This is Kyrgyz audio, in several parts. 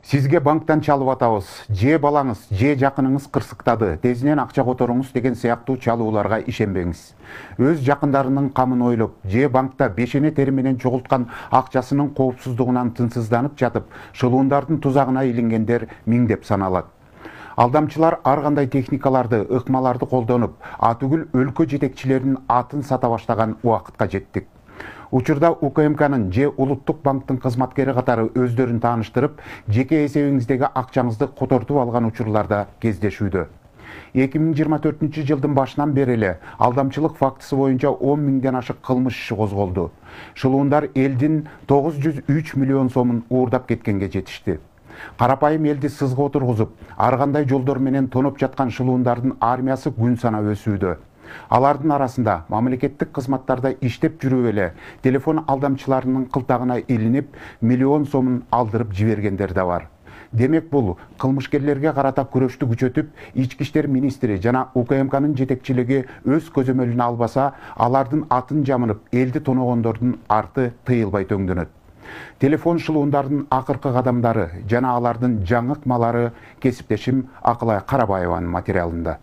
Сизге банктан чалып атабыз, же балаңыз, же жакыныңыз кырсыктады, тезинен акча которуңуз деген сыяктуу чалууларга ишенбеңиз. Өз жакындарынын камын ойлоп, же банкта бешене тери менен чогулткан акчасынын коопсуздугунан тынчсызданып жатып, шылуундардын тузагына илингендер миңдеп саналат. Алдамчылар ар кандай техникаларды, ыкмаларды колдонуп, атүгүл өлкө жетекчилеринин атын сата баштаган убакытка жеттик. Учурда УКМКнын же Улуттук банктын кызматкери катары өздөрүн тааныштырып, жеке эсебиңиздеги акчаңызды котортуп алган учурларда кездешүүдө. 2024 жылдын башынан бери эле алдамчылык фактысы боюнча 10 миңден ашык кылмыш иши козголду. Шылуундар элдин 903 миллион сомун уурдап кеткенге жетишти. Карапайым элди сызга отургузуп, ар кандай жолдор менен тоноп жаткан шылуундардын армиясы күн санап өсүүдө. Алардын арасында мамлекеттик кызматтарда иштеп жүрүп эле телефон алдамчыларынын кылтагына илинип, миллион сомун алдырып жибергендер да бар. Демек бул кылмышкерлерге карата күрөштү күчөтүп, Ички иштер министри жана УКМКнын жетекчилиги өз көзөмөлүнө албаса, алардын атын жамынып, элди тоногондордун арты тыйылбай төңдөнөт. Телефон шылуундардын акыркы кадамдары жана алардын жаңы ыкмалары кесиптешим Акылай Карабаеванын материалында.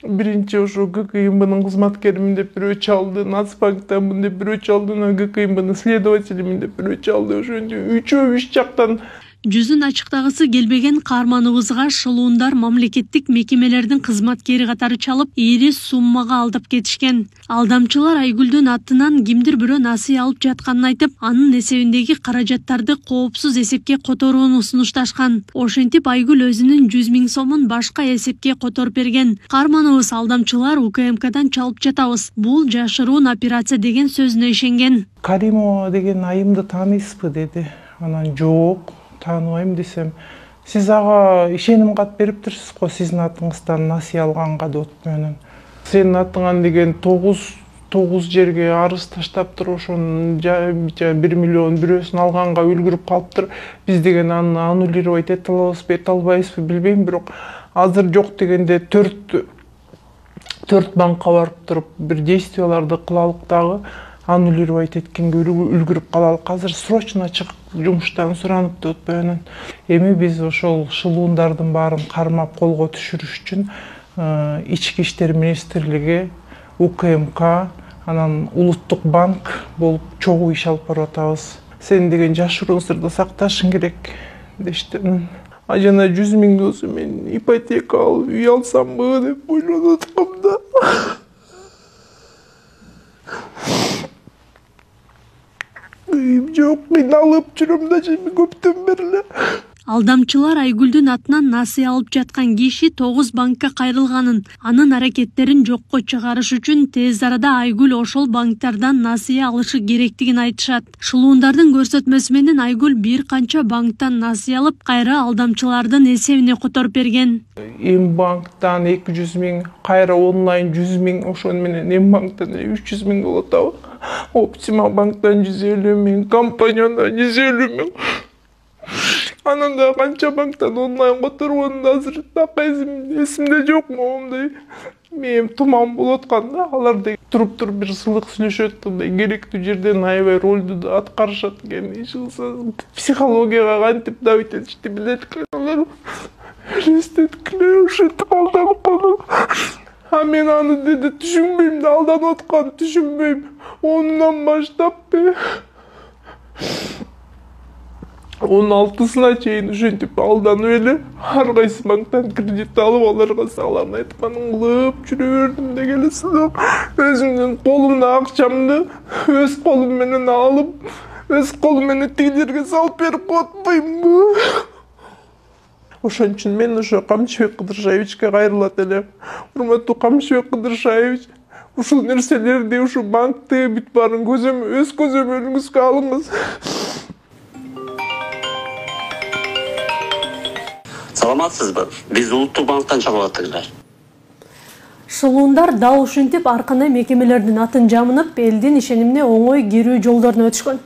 Биринчи ошо ГКМБнын кызматкеримин деп бирөө чалды, Нацбанктамын деп бирөө чалды, ГКМБнын следователимин деп бирөө чалды. Ошондо үчөө үч жактан жүзүн ачыктагысы келбеген каарманыбызга шылуундар мамлекеттик мекемелердин кызматкери катары чалып, ири суммага алдап кетишкен. Алдамчылар Айгүлдүн атынан кимдир бирөө насыя алып жатканын айтып, анын эсебиндеги каражаттарды коопсуз эсепке которууну сунушташкан. Ошентип Айгүл өзүнүн 100 миң сомун башка эсепке которуп берген. Каарманыбыз алдамчылар УКМКдан чалып жатабыз, бул жашыруун операция деген сөзүнө ишенген. Каримова деген айымды тааныйсызбы деди. Анан жок, тааныбайм десем, сиз ага ишеним кат бериптирсиз го, сиздин атыңыздан насыя алганга деп менен. Сенин атыңан деген 9 жерге арыз таштаптыр, ошонун 1 миллион бирөөсүн алганга үлгүрүп калыптыр. Биз деген аны аннулировать эте алабызбы, эте албайбызбы билбейм, бирок азыр жок дегенде 4 банкка барып туруп бир действияларды кылалык дагы, аннулировать эткенге үлгүрүп калалык. Азыр срочно чыгып жумуштан суранып деп атпайбы. Эми биз ошол шылуундардын баарын кармап колго түшүрүш үчүн Ички иштер министрлиги, УКМК, анан Улуттук банк болуп чогуу иш алып барып атабыз. Сен деген жашыруун сырды сакташың керек дешти. Жана 100 миң болсо мен ипотека алып үй алсамбы деп ойлонуп аткам да. Жок, мен алып жүрөм да көптөн бери. Алдамчылар Айгүлдүн атынан насыя алып жаткан киши 9 банкка кайрылганын, анын аракеттерин жокко чыгарыш үчүн тез арада Айгүл ошол банктардан насыя алышы керектигин айтышат. Шылуундардын көрсөтмөсү менен Айгүл бир канча банктан насыя алып, кайра алдамчылардын эсебине которуп берген. Банктан 200 миң, кайра онлайн 100 миң, ошон менен банктан 300 миң болот атабы. Оптимал банктан 150 миң, компаниядан 150 миң. Анан да канча банктан онлайн которгонун азыр так эсимде жок моундай. Мен туман болуп атканда алар да туруп бир сылык сүйлөшөт, керектүү жерден аябай ролду да аткарышат экен. Психологияга кантип давить этишти билет алар. Элестеткиле ушинтип алданып калдым. А мен аны деди түшүнбөйм да, алданып атканын түшүнбөйм. Ондан баштап 16-сына чейин ушинтип алданып эле ар кайсы банктан кредит алып, аларга салам айтканын кылып жүрө бердим да келесиң. Өзүмдүн колумда акчамды өз колум менен алып, өз колум менен тигилерге салып берип атпаймынбы? Ошон үчүн мен ошо Камчыбек Кыдыршаевичке кайрылат элем. Урматтуу Камчыбек Кыдыршаевич, ушул нерселерди, ушул банкты бүт баарын өз көзөмөлүңүзгө алыңыз. Саламатсызбы? Биз Улуттук банктан чалып аттыгыздар. Шылуундар дал ушинтип ар кандай мекемелердин атын жамынып, элдин ишенимине оңой кирүү жолдоруна өтүшкөн.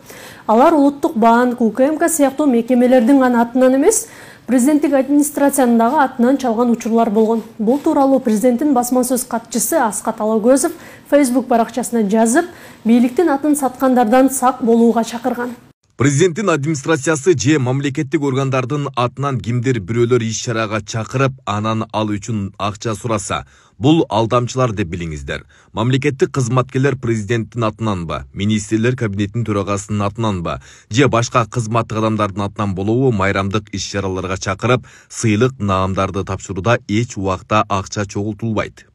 Алар Улуттук банк, УКМК сыяктуу мекемелердин гана атынан эмес, президенттик администрациянын дагы атынан чалган учурлар болгон. Бул тууралуу президенттин басма сөз катчысы Аскат Алагөзов Facebook баракчасына жазып, бийликтин атын саткандардан сак болууга чакырган. Президенттин администрациясы же мамлекеттик органдардын атынан кимдир бирөөлөр иш-чарага чакырып, анан ал үчүн акча сураса, бул алдамчылар деп билиңиздер. Мамлекеттик кызматкерлер президенттин атынанбы, министрлер кабинетинин төрагасынын атынанбы, же башка кызматтык адамдардын атынан болобу майрамдык иш-чараларга чакырып, сыйлык наамдарды тапшырууда эч убакта акча чогултулбайт.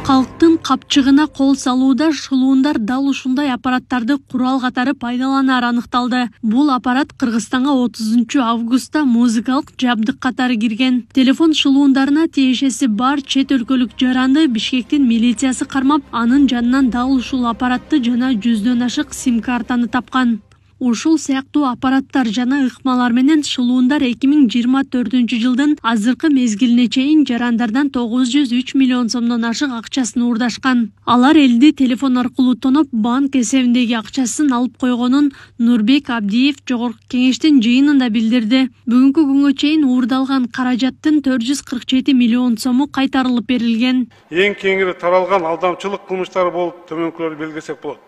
Халктын капчыгына кол салууда шылуундар дал ушундай аппараттарды курал катары пайдаланары аныкталды. Бул аппарат Кыргызстанга 30 августта музыкалык жабдык катары кирген. Телефон шылуундарына тиешеси бар чет өлкөлүк жаранды Бишкектин милициясы кармап, анын жанынан дал ушул аппаратты жана 100дөн ашык сим-картаны тапкан. Ушул сыяктуу аппараттар жана ыкмалар менен шылуундар 2024 жылдын азыркы мезгилине чейин жарандардан 903 миллион сомдон ашык акчасын уурдашкан. Алар элди телефон аркылуу тоноп, банк эсебиндеги акчасын алып койгонун Нурбек Абдиев Жогорку Кеңештин жыйынында билдирди. Бүгүнкү күнгө чейин уурдалган каражаттын 447 миллион сому кайтарылып берилген. Эң кеңири таралган алдамчылык кылмыштары болуп төмөнкүлөрдү белгилесек болот.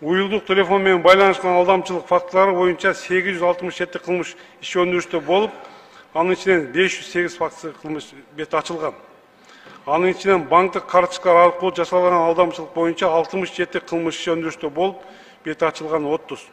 Уюлдук телефон менен байланышкан алдамчылык фактылары боюнча 867 кылмыш иш өндүрүштө болуп, анын ичинен 508 фактысы кылмыш бет ачылган. Анын ичинен банктык карточкалар аркылуу жасалган алдамчылык боюнча 67 кылмыш иш өндүрүштө болуп, бет ачылган 30.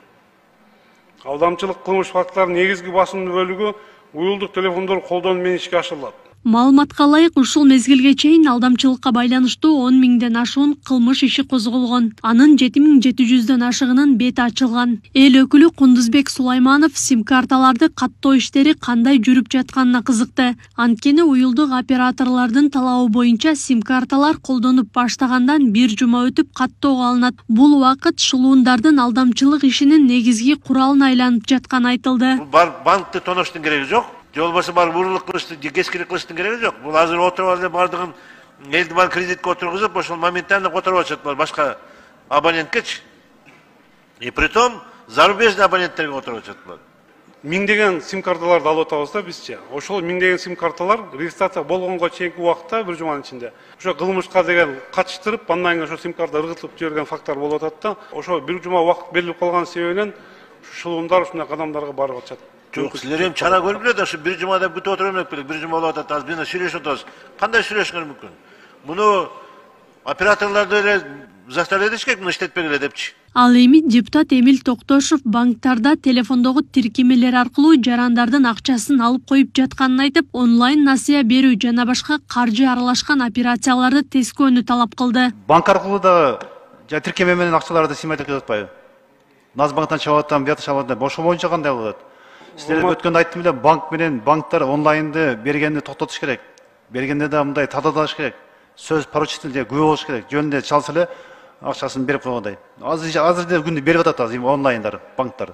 Алдамчылык кылмыш фактыларынын негизги басым бөлүгү уюлдук телефондор колдонуу менен ишке ашырылат. Маалыматка ылайык, ушул мезгилге чейин алдамчылыкка байланыштуу 10 миңден ашуун кылмыш иши козголгон. Анын 7700дөн ашыгынын бети ачылган. Эл өкүлү Кундузбек Сулайманов сим-карталарды каттоо иштери кандай жүрүп жатканына кызыкты. Анткени уюлдук операторлордун талабы боюнча сим-карталар колдонуп баштагандан 1 жума өтүп каттоого алынат. Бул убакыт шылуундардын алдамчылык ишинин негизги куралына айланып жатканы айтылды. Банкты тоноштун кереги жок. Жол болса бар урлук кылыштын, кескилик кылыштын кереги жок. Бул азыр отуруп алып бардыгын элди бар кредитке отургузуп, ошол моментально которуп атышат башка абоненткечи. И притом зарубежный абоненттерге отуруп атышат. Миңдеген сим-карталарды алып атабыз да бизче. Ошол миңдеген сим-карталар регистрация болгонго чейинки убакта 1 жуманын ичинде ошо кылмышка деген катыштырып, андан кийин ошо сим-карта ыргытылып жиберген факттар болуп атат да. Ошо 1 жума убакыт берилип калган себебинен шылуундар ушундай кадамдарга барып атышат. Жок, силер эми чара көрүп эле да ушу 1 жумада бүтүп отуруп элек белек, 1 жума болуп атат, азыр бизден сүйлөшүп атабыз. Кандай сүйлөшүңөр мүмкүн? Муну операторлорду эле заставлять этиш керек, муну иштетпегиле депчи. Ал эми депутат Эмил Токтошов банктарда телефондогу тиркемелер аркылуу жарандардын акчасын алып коюп жатканын айтып, онлайн насыя берүү жана башка каржы аралашкан операцияларды тескөөнү талап кылды. Банк аркылуу да тиркеме менен акчаларды симать этип атпайбы? Нацбанктан чабып атам, бияка чабып атам, ошо боюнча кандай болот? Силер өткөндө айттым эле, банк менен банктар онлайнды бергенди токтотуш керек. Бергенде да мындай тадалаш керек. Сөз поручителде күбө болуш керек. Жөнүндө чалса эле акчасын берип койгондой. Азыр да күндү берип атат азыр онлайндар, банктар.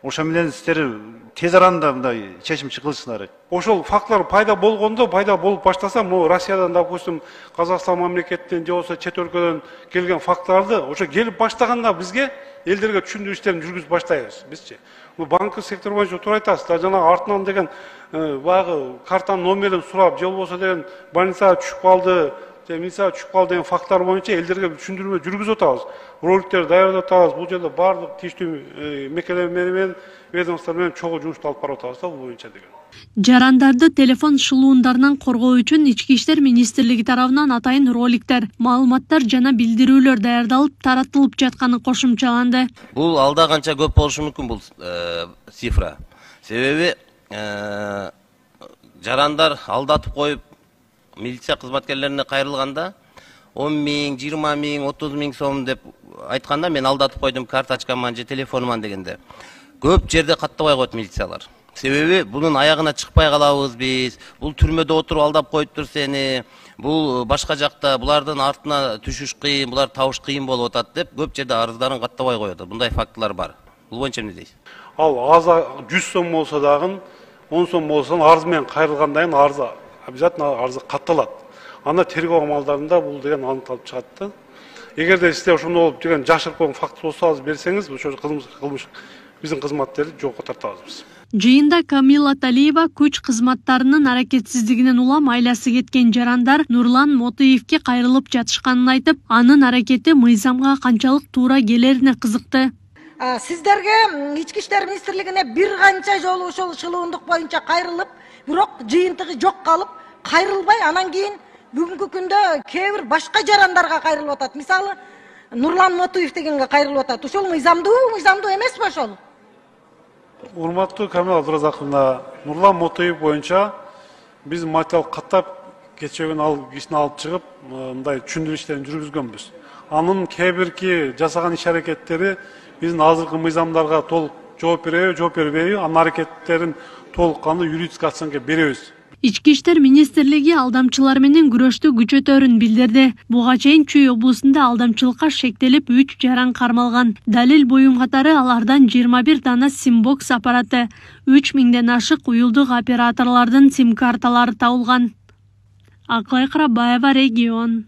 Ошо менен силер тез аранда мындай чечим чыгылышыңар керек. Ошол фактлар пайда болгондо, пайда болуп баштаса, могу Россиядан, допустим, Казакстан мамлекетинен же болсо чет өлкөдөн келген фактларды ошо келип баштаганда бизге элдерге түшүндүрүү иштерин жүргүзүп баштайбыз бизчи. Бул банктык сектор боюнча туура айтасыз да, жана артынан деген баягы картанын номерин сурап, же болбосо деген больницага түшүп калды, милицияга түшүп калды деген факттар боюнча элдерге түшүндүрмө жүргүзүп атабыз. Роликтер даярдап атабыз. Бул жерде баардык тийиштүү мекемелер менен, ведомстволор менен чогуу жумушту алып барып атабыз да бул боюнча деген. Жарандарды телефон шылуундарынан коргоо үчүн Ички иштер министрлиги тарабынан атайын роликтер, маалыматтар жана билдирүүлөр даярдалып, таратылып жатканы кошумчаланды. Бул алда канча көп болушу мүмкүн бул цифра. Себеби жарандар алдатып коюп милиция кызматкерлерине кайрылганда 10 миң, 20 миң, 30 миң сом деп айтканда мен алдатып койдум карточкаман же телефонуман дегенде көп жерде каттабай коет милициялар. Себеби bunun ayağına çıkpay kalabız biz. Bul türmede oturup aldap koyuptur seni. Bul başka jakta bulardın артына түшүш кыйын, булар табыш кыйын болуп атат деп көп жерде арыздарын каттабай коет. Bunday фактылар бар. Бул боюнча эмне дейсиз? Ал аз 100 сом болсо дагы 10 сом болсо арыз менен кайрылгандан кийин арыз обязательно арызы катталат. Анда тергөө амалдарында бул деген аныкталып чыгат да. Эгерде сизде ошондой болуп деген жашырып койгон факт болсо азыр берсеңиз, ошо кылмыш биздин кызматтерди жокко тартабыз биз. Жыйында Камила Талиева күч кызматтарынын аракетсиздигинен улам айласы кеткен жарандар Нурлан Мотуевке кайрылып жатышканын айтып, анын аракети мыйзамга канчалык туура келерине кызыкты. Сиздерге ички иштер министрлигине бир канча жолу ошол шылуундук боюнча кайрылып, бирок жыйынтыгы жок калып, кайрылбай анан кийин бүгүнкү күндө кээ бир башка жарандарга кайрылып атат. Мисалы, Нурлан Мотуев дегенге кайрылып атат. Ошол мыйзамдуу эмеспи ошол? Урматтуу Камила Абдуразаковна, Нурлан Мотуев боюнча биз материал каттап кечегин ал кишини алып чыгып, мындай түшүндүрүү иштерин жүргүзгөнбүз. Анын кээ бирки жасаган иш аракеттери биздин азыркы мыйзамдарга толук жооп береби, жооп бербейби, анын аракеттерин толук кандуу юридический оценка беребиз. Ички иштер министрлиги алдамчылар менен күрөштү күчөтөрүн билдирди. Буга чейин Чүй облусунда алдамчылыкка шектелип 3 жаран кармалган. Далил боюн катары алардан 21 дана симбокс аппараты, 3000ден ашык уюлдук операторлордун сим карталары табылган. Акылай Карабаева, Регион.